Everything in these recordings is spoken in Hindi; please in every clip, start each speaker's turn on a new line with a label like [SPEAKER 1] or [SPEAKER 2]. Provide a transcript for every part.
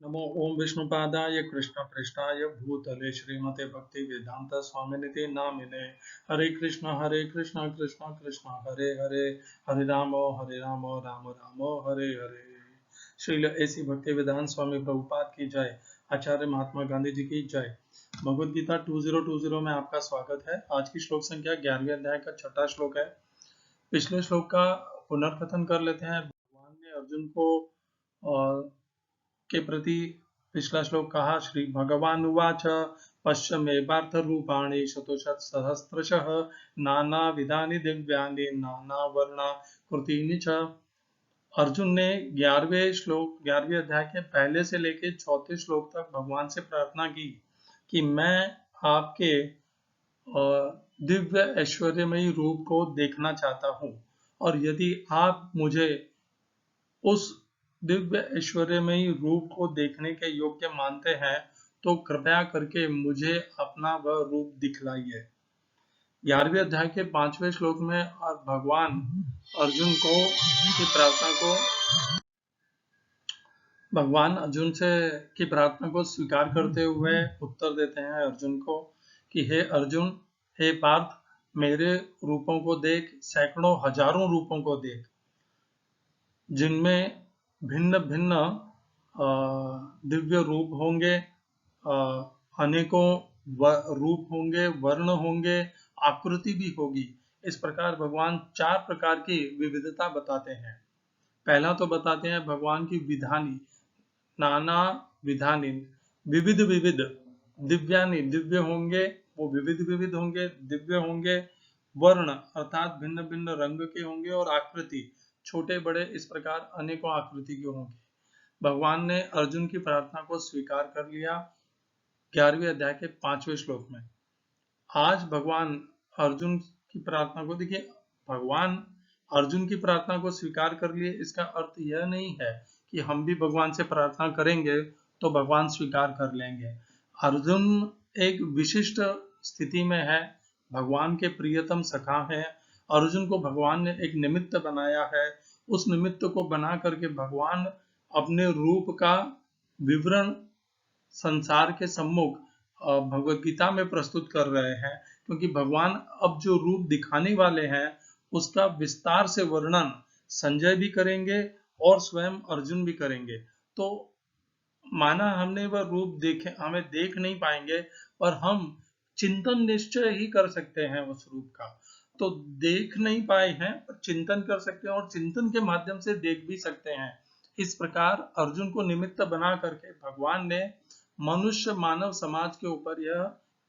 [SPEAKER 1] नमो ओम विष्णुपादाय कृष्णप्रेष्ठाय भूतले श्रीमते भक्ति वेदांत स्वामिनिते नामिने। हरे कृष्ण कृष्ण कृष्ण हरे हरे, हरे राम राम राम हरे हरे। श्रील ऐसी भक्ति वेदांत स्वामी प्रभुपाद की जय। आचार्य महात्मा गांधी जी की जय। भगवद गीता 2020 में आपका स्वागत है। आज की श्लोक संख्या 11वें अध्याय का छठा श्लोक है। पिछले श्लोक का पुनर्कथन कर लेते हैं। भगवान ने अर्जुन को के प्रति पिछला श्लोक कहा। श्री भगवान उवाच पश्य मे पार्थ रूपाणि शतशत सहस्रशः नाना विधानि दिव्यानि नाना वर्णा कृतीनि च। अर्जुन ने 11वें अध्याय के पहले से लेकर चौथे श्लोक तक भगवान से प्रार्थना की कि मैं आपके दिव्य ऐश्वर्यमयी रूप को देखना चाहता हूँ, और यदि आप मुझे उस दिव्य ऐश्वर्यमयी रूप को देखने के योग्य मानते हैं तो कृपया करके मुझे अपना वह रूप दिखलाइए। 11वें अध्याय के 5वें श्लोक में और भगवान अर्जुन को की प्रार्थना को भगवान अर्जुन से की प्रार्थना को स्वीकार करते हुए उत्तर देते हैं अर्जुन को कि हे अर्जुन, हे पार्थ, मेरे रूपों को देख, सैकड़ों हजारों रूपों को देख, जिनमें भिन्न भिन्न दिव्य रूप होंगे, अनेकों रूप होंगे, वर्ण होंगे, आकृति भी होगी। इस प्रकार भगवान 4 प्रकार की विविधता बताते हैं। पहला तो बताते हैं भगवान की विधानी, नाना विधानी, विविध विविध, दिव्यानि दिव्य होंगे, वो विविध विविध होंगे, दिव्य होंगे, वर्ण अर्थात भिन्न भिन्न रंग के होंगे, और आकृति छोटे बड़े इस प्रकार अनेकों आकृति के होंगे। भगवान ने अर्जुन की प्रार्थना को स्वीकार कर लिया 11वें अध्याय के 5वें श्लोक में। आज भगवान अर्जुन की प्रार्थना को देखिए, भगवान अर्जुन की प्रार्थना को स्वीकार कर लिए, इसका अर्थ यह नहीं है कि हम भी भगवान से प्रार्थना करेंगे तो भगवान स्वीकार कर लेंगे। अर्जुन एक विशिष्ट स्थिति में है, भगवान के प्रियतम सखा है। अर्जुन को भगवान ने एक निमित्त बनाया है। उस निमित्त को बना करके भगवान अपने रूप का विवरण संसार के सम्मुख भगवत गीता में प्रस्तुत कर रहे हैं, क्योंकि भगवान अब जो रूप दिखाने वाले हैं उसका विस्तार से वर्णन संजय भी करेंगे और स्वयं अर्जुन भी करेंगे। तो माना हमने वह रूप देखे, हमें देख नहीं पाएंगे, पर हम चिंतन निश्चय ही कर सकते हैं उस रूप का। तो देख नहीं पाए हैं पर चिंतन कर सकते हैं, और चिंतन के माध्यम से देख भी सकते हैं। इस प्रकार अर्जुन को निमित्त बना करके भगवान ने मनुष्य मानव समाज के ऊपर यह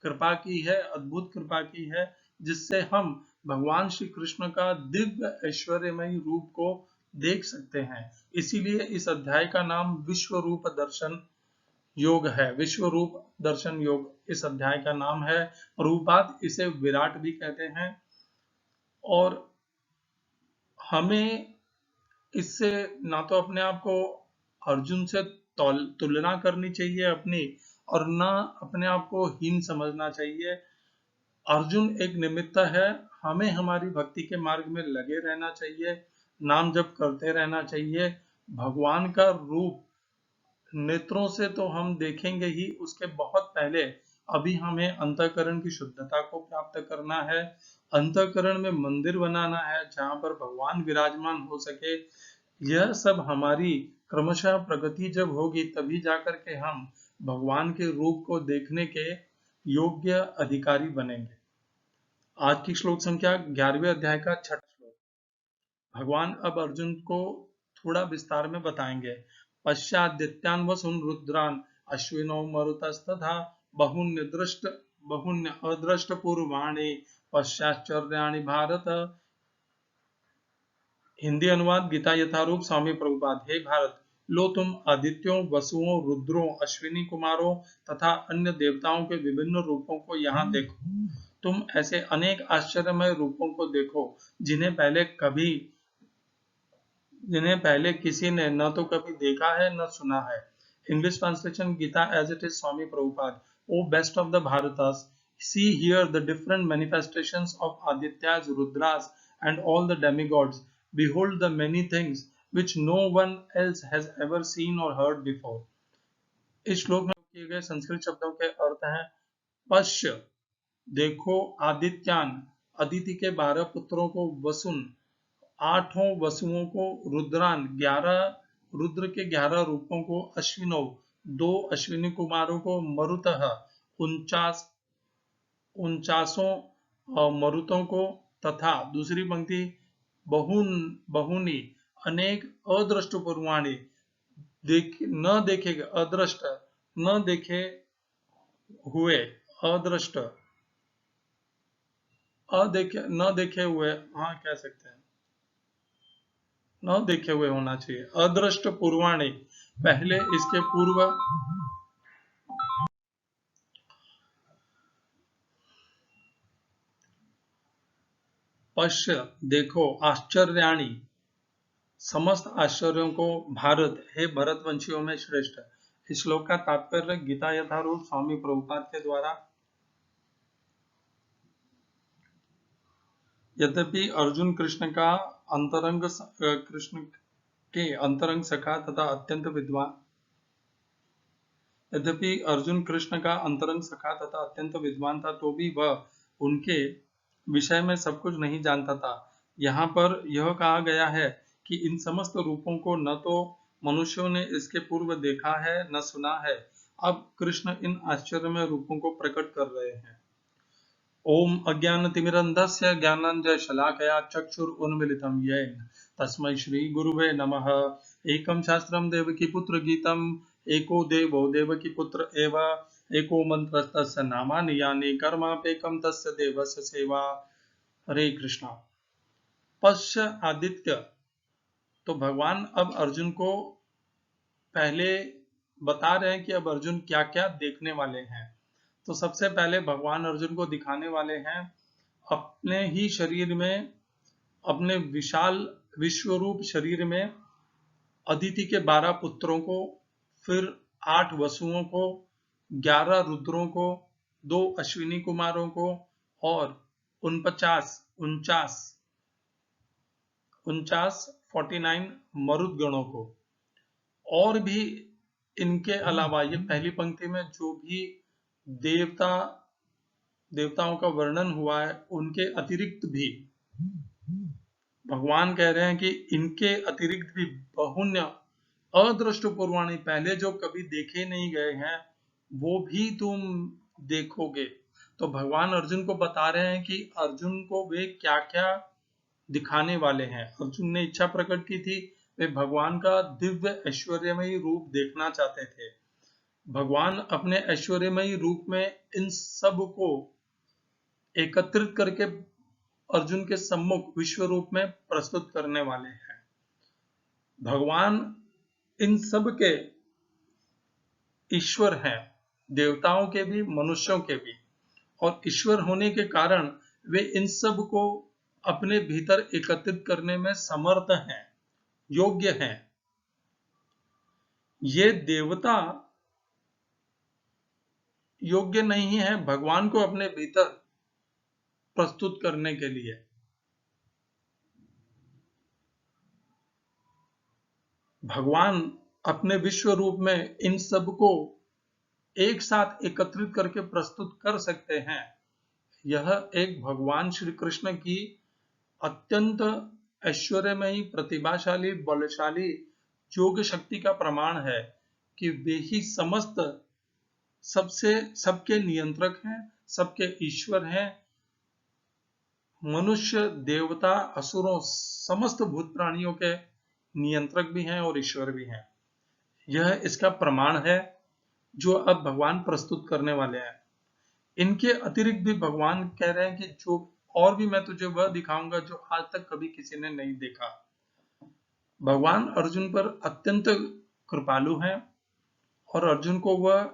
[SPEAKER 1] कृपा की है, अद्भुत कृपा की है, जिससे हम भगवान श्री कृष्ण का दिव्य ऐश्वर्यमयी रूप को देख सकते हैं। इसीलिए इस अध्याय का नाम विश्व रूप दर्शन योग है। विश्व रूप दर्शन योग इस अध्याय का नाम है। प्रभुपाद इसे विराट भी कहते हैं। और हमें इससे ना तो अपने आप को अर्जुन से तुलना करनी चाहिए अपनी, और ना अपने आप को हीन समझना चाहिए। अर्जुन एक निमित्त है, हमें हमारी भक्ति के मार्ग में लगे रहना चाहिए, नाम जप करते रहना चाहिए। भगवान का रूप नेत्रों से तो हम देखेंगे ही, उसके बहुत पहले अभी हमें अंतःकरण की शुद्धता को प्राप्त करना है। अंतःकरण में मंदिर बनाना है जहां पर भगवान विराजमान हो सके। यह सब हमारी क्रमशः प्रगति जब होगी तभी जाकर के हम भगवान के रूप को देखने के योग्य अधिकारी बनेंगे। आज की श्लोक संख्या 11वें अध्याय का छठा श्लोक। भगवान अब अर्जुन को थोड़ा विस्तार में बताएंगे। पश्चाद्दित्यान् वसून् रुद्रान् अश्विनो मरुतस्तथा बहुन्य अदृष्ट पूर्वाणि पश्चाश्चर्याणि भारत। हिंदी अनुवाद गीता यथारूप स्वामी प्रभुपाद। हे भारत, लो तुम आदित्यों, वसुओं, रुद्रों, अश्विनी कुमारों तथा अन्य देवताओं के विभिन्न रूपों को यहाँ देखो। तुम ऐसे अनेक आश्चर्यमय रूपों को देखो जिन्हें पहले किसी ने न तो कभी देखा है न सुना है। English translation Gita as it is Swami Prabhupada. O best of the Bharatas, see here the different manifestations of Adityas, Rudras and all the demigods. Behold the many things which no one else has ever seen or heard before. इस श्लोक में किए गए संस्कृत शब्दों के अर्थ हैं पश्य, देखो, आदित्यान, अदिति के 12 पुत्रों को वसुन, 8 वसुओं को, रुद्रान, 11 रुद्र के 11 रूपों को, अश्विनों, 2 अश्विनी कुमारों को, मरुतः, 49 मरुतों को, तथा दूसरी पंक्ति बहुनी, अनेक, अदृष्ट पूर्वाणी, न देखे, अदृष्ट, न देखे हुए, अदृष्ट, न देखे हुए, हाँ कह सकते हैं, न देखे हुए होना चाहिए, अदृष्ट पूर्वाणी, पहले इसके पूर्व, पश्य, देखो, आश्चर्याणी, समस्त आश्चर्यों को, भारत, हे भरतवंशियों में श्रेष्ठ। इस श्लोक का तात्पर्य गीता यथारूप स्वामी प्रभुपाद के द्वारा, यद्यपि अर्जुन कृष्ण का कृष्ण के अंतरंग सखा तथा अत्यंत विद्वान, यद्यपि अर्जुन कृष्ण का अंतरंग सखा तथा अत्यंत विद्वान था, तो भी वह उनके विषय में सब कुछ नहीं जानता था। यहाँ पर यह कहा गया है कि इन समस्त रूपों को न तो मनुष्यों ने इसके पूर्व देखा है न सुना है। अब कृष्ण इन आश्चर्यमय रूपों को प्रकट कर रहे हैं। ओम अज्ञानतिमिरन्धस्य ज्ञानाञ्जनशलाकया चक्षुरुन्मीलितं येन तस्मै श्रीगुरुवे नमः। एकं शास्त्रं देवकीपुत्र गीतम् एको देवो देवकीपुत्र एव एको मन्त्रस्तस्य नामानि यानि कर्माप्येकं तस्य देवस्य सेवा। हरे कृष्णा। पश्य आदित्य, तो भगवान अब अर्जुन को पहले बता रहे हैं कि अब अर्जुन क्या क्या देखने वाले हैं। तो सबसे पहले भगवान अर्जुन को दिखाने वाले हैं अपने ही शरीर में, अपने विशाल विश्वरूप शरीर में अदिति के 12 पुत्रों को, फिर 8 वसुओं को, 11 रुद्रों को, 2 अश्विनी कुमारों को और 49 मरुद गणों को। और भी इनके अलावा ये पहली पंक्ति में जो भी देवताओं का वर्णन हुआ है, उनके अतिरिक्त भी भगवान कह रहे हैं कि इनके अतिरिक्त भी बहुन्य अदृष्ट पूर्वाणी, पहले जो कभी देखे नहीं गए हैं वो भी तुम देखोगे। तो भगवान अर्जुन को बता रहे हैं कि अर्जुन को वे क्या क्या दिखाने वाले हैं। अर्जुन ने इच्छा प्रकट की थी, वे भगवान का दिव्य ऐश्वर्यमयी रूप देखना चाहते थे। भगवान अपने ऐश्वर्यमयी रूप में इन सब को एकत्रित करके अर्जुन के सम्मुख विश्व रूप में प्रस्तुत करने वाले हैं। भगवान इन सब के ईश्वर हैं, देवताओं के भी मनुष्यों के भी, और ईश्वर होने के कारण वे इन सब को अपने भीतर एकत्रित करने में समर्थ हैं, योग्य हैं। ये देवता योग्य नहीं है भगवान को अपने भीतर प्रस्तुत करने के लिए। भगवान अपने विश्व रूप में इन सब को एक साथ एकत्रित करके प्रस्तुत कर सकते हैं। यह एक भगवान श्री कृष्ण की अत्यंत ऐश्वर्यमयी, प्रतिभाशाली, बलशाली योग शक्ति का प्रमाण है कि वे ही सबके नियंत्रक हैं, सबके ईश्वर हैं। मनुष्य, देवता, असुरों, समस्त भूत प्राणियों के नियंत्रक भी हैं और ईश्वर भी हैं। यह इसका प्रमाण है जो अब भगवान प्रस्तुत करने वाले हैं। इनके अतिरिक्त भी भगवान कह रहे हैं कि जो और भी मैं तुझे वह दिखाऊंगा जो आज तक कभी किसी ने नहीं देखा। भगवान अर्जुन पर अत्यंत कृपालु हैं और अर्जुन को वह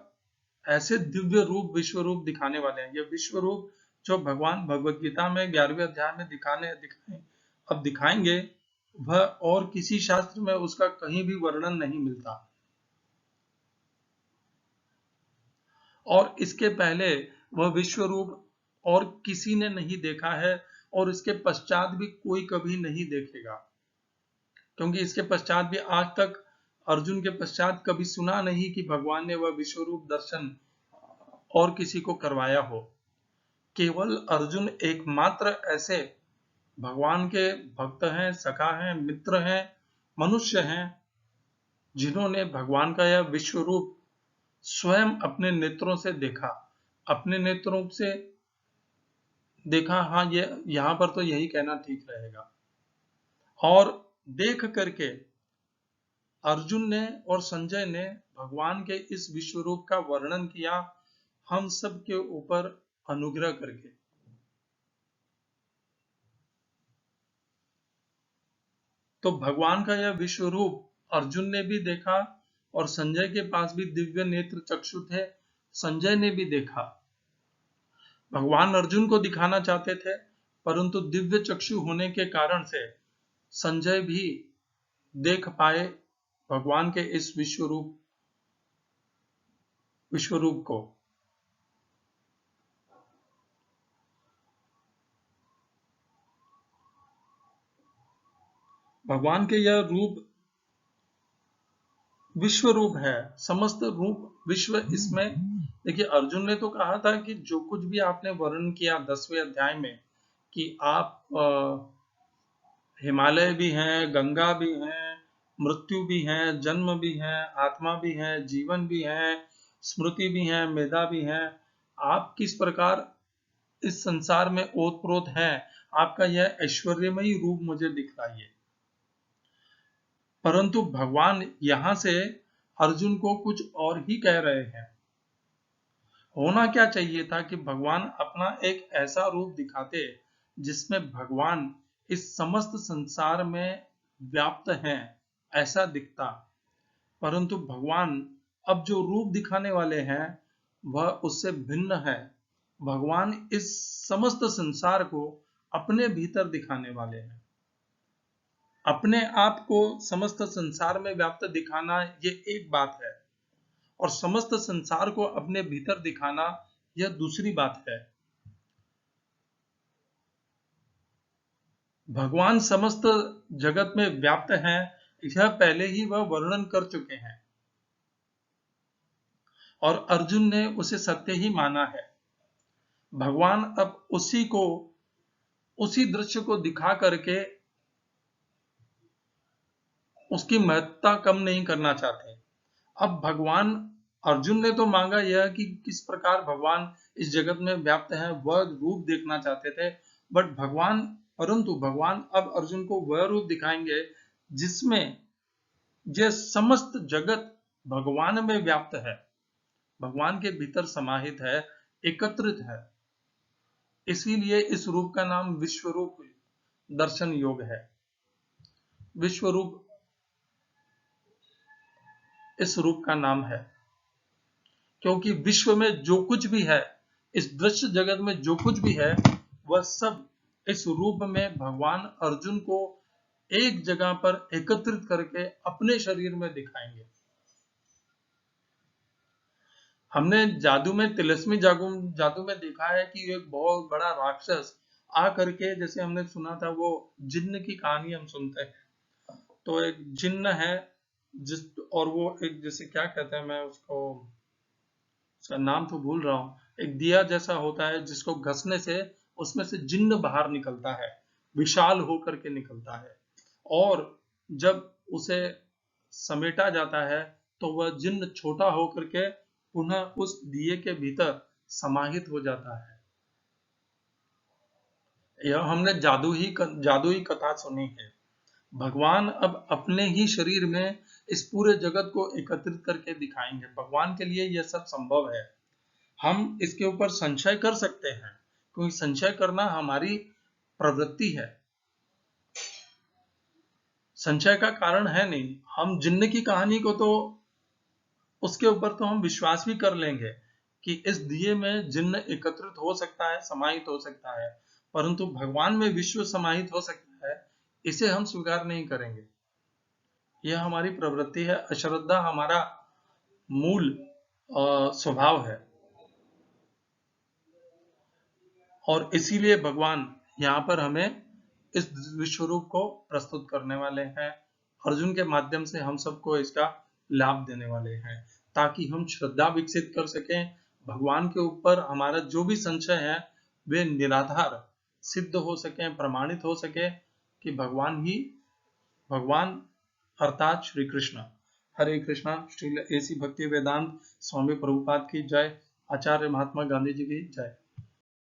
[SPEAKER 1] ऐसे दिव्य रूप, विश्व रूप दिखाने वाले हैं। यह विश्व रूप जो भगवान भगवत गीता में 11वें अध्याय में दिखाएंगे, वह और किसी शास्त्र में उसका कहीं भी वर्णन नहीं मिलता। और इसके पहले वह विश्व रूप और किसी ने नहीं देखा है और इसके पश्चात भी कोई कभी नहीं देखेगा, क्योंकि इसके पश्चात भी आज तक अर्जुन के पश्चात कभी सुना नहीं कि भगवान ने वह विश्वरूप दर्शन और किसी को करवाया हो। केवल अर्जुन एकमात्र ऐसे भगवान के भक्त हैं, सखा हैं, मित्र हैं, मनुष्य हैं, जिन्होंने भगवान का यह विश्व रूप स्वयं अपने नेत्रों से देखा। अपने नेत्रों से देखा, हाँ, ये यहां पर तो यही कहना ठीक रहेगा। और देख करके अर्जुन ने और संजय ने भगवान के इस विश्व रूप का वर्णन किया, हम सब के ऊपर अनुग्रह करके। तो भगवान का यह विश्व रूप अर्जुन ने भी देखा और संजय के पास भी दिव्य नेत्र चक्षु थे, संजय ने भी देखा। भगवान अर्जुन को दिखाना चाहते थे, परंतु दिव्य चक्षु होने के कारण से संजय भी देख पाए भगवान के इस विश्व रूप को। भगवान के यह रूप विश्व रूप है, समस्त रूप विश्व। इसमें देखिए, अर्जुन ने तो कहा था कि जो कुछ भी आपने वर्णन किया 10वें अध्याय में, कि आप हिमालय भी हैं, गंगा भी हैं, मृत्यु भी है, जन्म भी है, आत्मा भी है, जीवन भी है, स्मृति भी है, मेधा भी है, आप किस प्रकार इस संसार में ओतप्रोत हैं, आपका यह ऐश्वर्यमयी रूप मुझे दिखलाइए। परंतु भगवान यहां से अर्जुन को कुछ और ही कह रहे हैं। होना क्या चाहिए था कि भगवान अपना एक ऐसा रूप दिखाते जिसमें भगवान इस समस्त संसार में व्याप्त हैं, ऐसा दिखता। परंतु भगवान अब जो रूप दिखाने वाले हैं वह उससे भिन्न है। भगवान इस समस्त संसार को अपने भीतर दिखाने वाले हैं। अपने आप को समस्त संसार में व्याप्त दिखाना ये एक बात है, और समस्त संसार को अपने भीतर दिखाना यह दूसरी बात है। भगवान समस्त जगत में व्याप्त हैं, यह पहले ही वह वर्णन कर चुके हैं और अर्जुन ने उसे सत्य ही माना है। भगवान अब उसी दृश्य को दिखा करके उसकी महत्ता कम नहीं करना चाहते। अब भगवान, अर्जुन ने तो मांगा यह कि किस प्रकार भगवान इस जगत में व्याप्त है, वह रूप देखना चाहते थे, परंतु भगवान अब अर्जुन को वह रूप दिखाएंगे जिसमें यह समस्त जगत भगवान में व्याप्त है, भगवान के भीतर समाहित है, एकत्रित है। इसीलिए इस रूप का नाम विश्व रूप दर्शन योग है। विश्व रूप इस रूप का नाम है क्योंकि विश्व में जो कुछ भी है, इस दृश्य जगत में जो कुछ भी है, वह सब इस रूप में भगवान अर्जुन को एक जगह पर एकत्रित करके अपने शरीर में दिखाएंगे। हमने जादू में, तिलिस्मी जादू में देखा है कि एक बहुत बड़ा राक्षस आ करके, जैसे हमने सुना था वो जिन्न की कहानी हम सुनते हैं, तो एक जिन्न है और वो एक, जैसे क्या कहते हैं, मैं उसका नाम तो भूल रहा हूँ, एक दिया जैसा होता है जिसको घसने से उसमें से जिन्न बाहर निकलता है, विशाल होकर के निकलता है, और जब उसे समेटा जाता है तो वह जिन्न छोटा होकर के पुनः उस दिए के भीतर समाहित हो जाता है। यह हमने जादू ही कथा सुनी है। भगवान अब अपने ही शरीर में इस पूरे जगत को एकत्रित करके दिखाएंगे। भगवान के लिए यह सब संभव है। हम इसके ऊपर संशय कर सकते हैं, क्योंकि संशय करना हमारी प्रवृत्ति है। संशय का कारण है नहीं। हम जिन्न की कहानी को तो, उसके ऊपर तो हम विश्वास भी कर लेंगे कि इस दिए में जिन्न एकत्रित हो सकता है, समाहित हो सकता है, परंतु भगवान में विश्व समाहित हो सकता है, इसे हम स्वीकार नहीं करेंगे। यह हमारी प्रवृत्ति है, अश्रद्धा हमारा मूल स्वभाव है। और इसीलिए भगवान यहाँ पर हमें इस विश्व रूप को प्रस्तुत करने वाले हैं अर्जुन के माध्यम से हम सबको इसका लाभ देने वाले हैं, ताकि हम श्रद्धा विकसित कर सकें भगवान के ऊपर। हमारा जो भी संशय है वे निराधार सिद्ध हो सके, प्रमाणित हो सके कि भगवान अर्थात श्री कृष्ण। हरे कृष्णा। श्रील एसी भक्ति वेदांत स्वामी प्रभुपाद की जय। आचार्य महात्मा गांधी जी की जय।